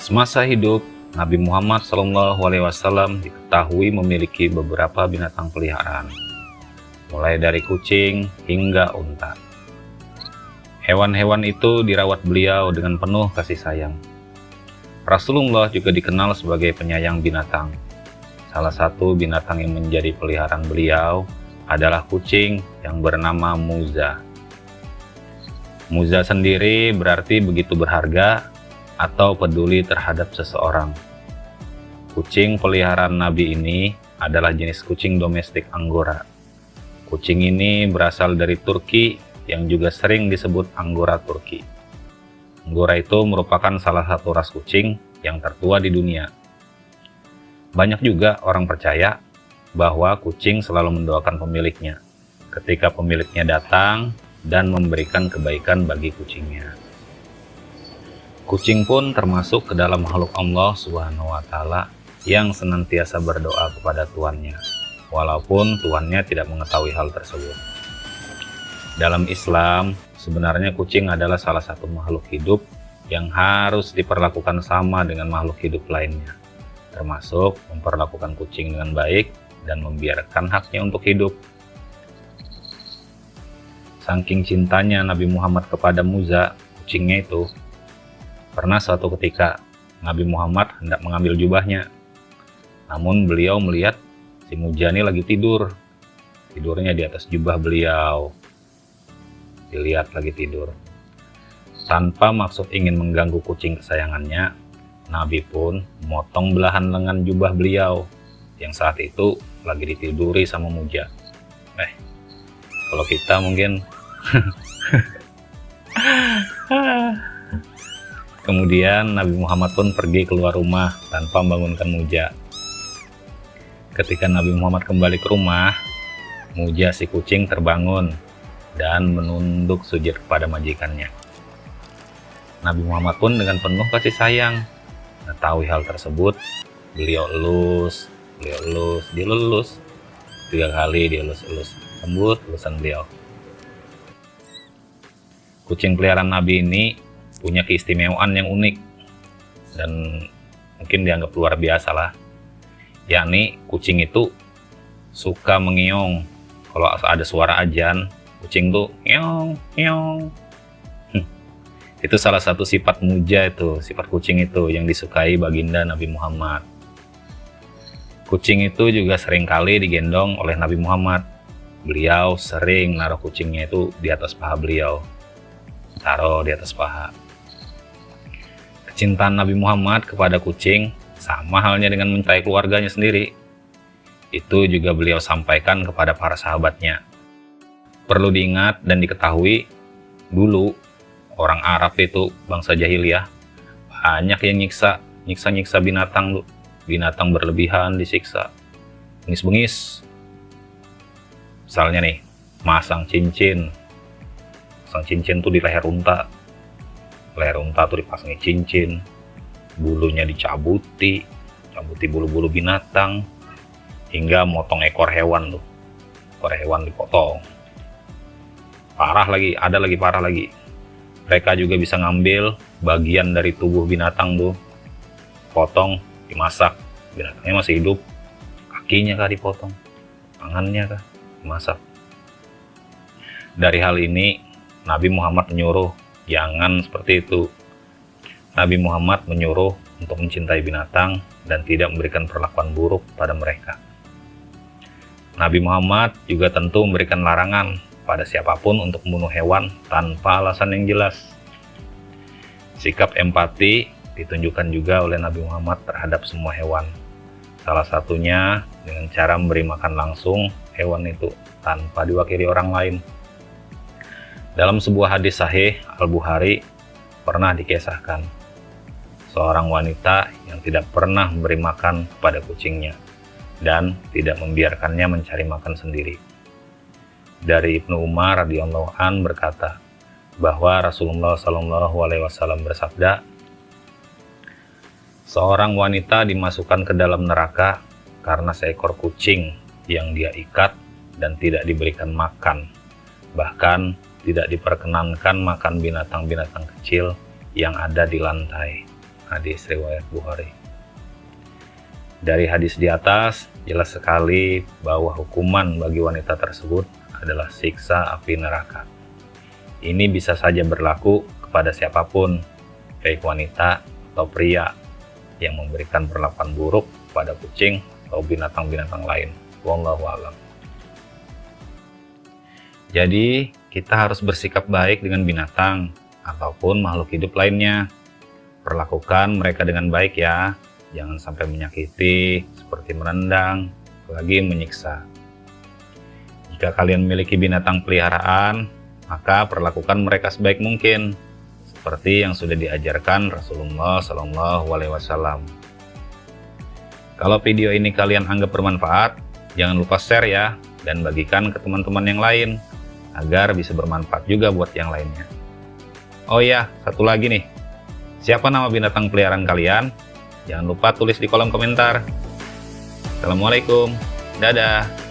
Semasa hidup, Nabi Muhammad SAW diketahui memiliki beberapa binatang peliharaan, mulai dari kucing hingga unta. Hewan-hewan itu dirawat beliau dengan penuh kasih sayang. Rasulullah juga dikenal sebagai penyayang binatang. Salah satu binatang yang menjadi peliharaan beliau adalah kucing yang bernama Muza. Muza sendiri berarti begitu berharga atau peduli terhadap seseorang. Kucing peliharaan Nabi ini adalah jenis kucing domestik Anggora. Kucing ini berasal dari Turki yang juga sering disebut Anggora Turki. Anggora itu merupakan salah satu ras kucing yang tertua di dunia. Banyak juga orang percaya bahwa kucing selalu mendoakan pemiliknya ketika pemiliknya datang dan memberikan kebaikan bagi kucingnya. Kucing pun termasuk ke dalam makhluk Allah Subhanahu wa Ta'ala yang senantiasa berdoa kepada tuannya, walaupun tuannya tidak mengetahui hal tersebut. Dalam Islam, sebenarnya kucing adalah salah satu makhluk hidup yang harus diperlakukan sama dengan makhluk hidup lainnya, termasuk memperlakukan kucing dengan baik dan membiarkan haknya untuk hidup. Saking cintanya Nabi Muhammad kepada Muza, kucingnya itu, pernah suatu ketika Nabi Muhammad hendak mengambil jubahnya. Namun beliau melihat si Muza ini lagi tidur. Tidurnya di atas jubah beliau. Dilihat lagi tidur. Tanpa maksud ingin mengganggu kucing kesayangannya, Nabi pun memotong belahan lengan jubah beliau yang saat itu lagi ditiduri sama Muza. Kalau kita mungkin Kemudian Nabi Muhammad pun pergi keluar rumah tanpa membangunkan Muza. Ketika Nabi Muhammad kembali ke rumah, Muza si kucing terbangun dan menunduk sujud kepada majikannya. Nabi Muhammad pun dengan penuh kasih sayang mengetahui hal tersebut, beliau elus, dilelus 3 kali, dielus-elus, lembut elusan beliau. Kucing peliharaan Nabi ini punya keistimewaan yang unik dan mungkin dianggap luar biasa lah, yakni kucing itu suka mengeong. Kalau ada suara azan, kucing tuh ngeong ngeong. Itu salah satu sifat Muza, itu sifat kucing itu yang disukai baginda Nabi Muhammad. Kucing itu juga seringkali digendong oleh Nabi Muhammad. Beliau sering naruh kucingnya itu di atas paha beliau, taruh di atas paha. Kecintaan Nabi Muhammad kepada kucing sama halnya dengan mencintai keluarganya sendiri. Itu juga beliau sampaikan kepada para sahabatnya. Perlu diingat dan diketahui, dulu orang Arab itu, bangsa jahiliyah, banyak yang nyiksa binatang, binatang berlebihan disiksa, bengis-bengis. Misalnya nih, masang cincin tuh di leher unta tuh dipasangi cincin, bulunya dicabuti bulu-bulu binatang, hingga motong ekor hewan dipotong. Parah lagi, ada lagi parah lagi. Mereka juga bisa ngambil bagian dari tubuh binatang tuh, potong, dimasak. Binatangnya masih hidup, kakinya kah dipotong, tangannya kah dimasak. Dari hal ini Nabi Muhammad menyuruh jangan seperti itu. Nabi Muhammad menyuruh untuk mencintai binatang dan tidak memberikan perlakuan buruk pada mereka. Nabi Muhammad juga tentu memberikan larangan pada siapapun untuk membunuh hewan tanpa alasan yang jelas. Sikap empati ditunjukkan juga oleh Nabi Muhammad terhadap semua hewan. Salah satunya dengan cara memberi makan langsung hewan itu tanpa diwakili orang lain. Dalam sebuah hadis sahih Al-Bukhari pernah dikisahkan seorang wanita yang tidak pernah memberi makan kepada kucingnya dan tidak membiarkannya mencari makan sendiri. Dari Ibnu Umar radhiyallahu an berkata bahwa Rasulullah SAW bersabda, seorang wanita dimasukkan ke dalam neraka karena seekor kucing yang dia ikat dan tidak diberikan makan, bahkan tidak diperkenankan makan binatang-binatang kecil yang ada di lantai. hadis riwayat Bukhari. Dari hadis di atas, jelas sekali bahwa hukuman bagi wanita tersebut adalah siksa api neraka. Ini bisa saja berlaku kepada siapapun, baik wanita atau pria, yang memberikan perlakuan buruk pada kucing atau binatang-binatang lain. Wallahu a'lam. Jadi, kita harus bersikap baik dengan binatang ataupun makhluk hidup lainnya. Perlakukan mereka dengan baik ya, jangan sampai menyakiti, seperti menendang, apalagi menyiksa. Jika kalian memiliki binatang peliharaan, maka perlakukan mereka sebaik mungkin, seperti yang sudah diajarkan Rasulullah SAW. Kalau video ini kalian anggap bermanfaat, jangan lupa share ya, dan bagikan ke teman-teman yang lain, agar bisa bermanfaat juga buat yang lainnya. Oh ya, satu lagi nih. Siapa nama binatang peliharaan kalian? Jangan lupa tulis di kolom komentar. Assalamualaikum. Dadah.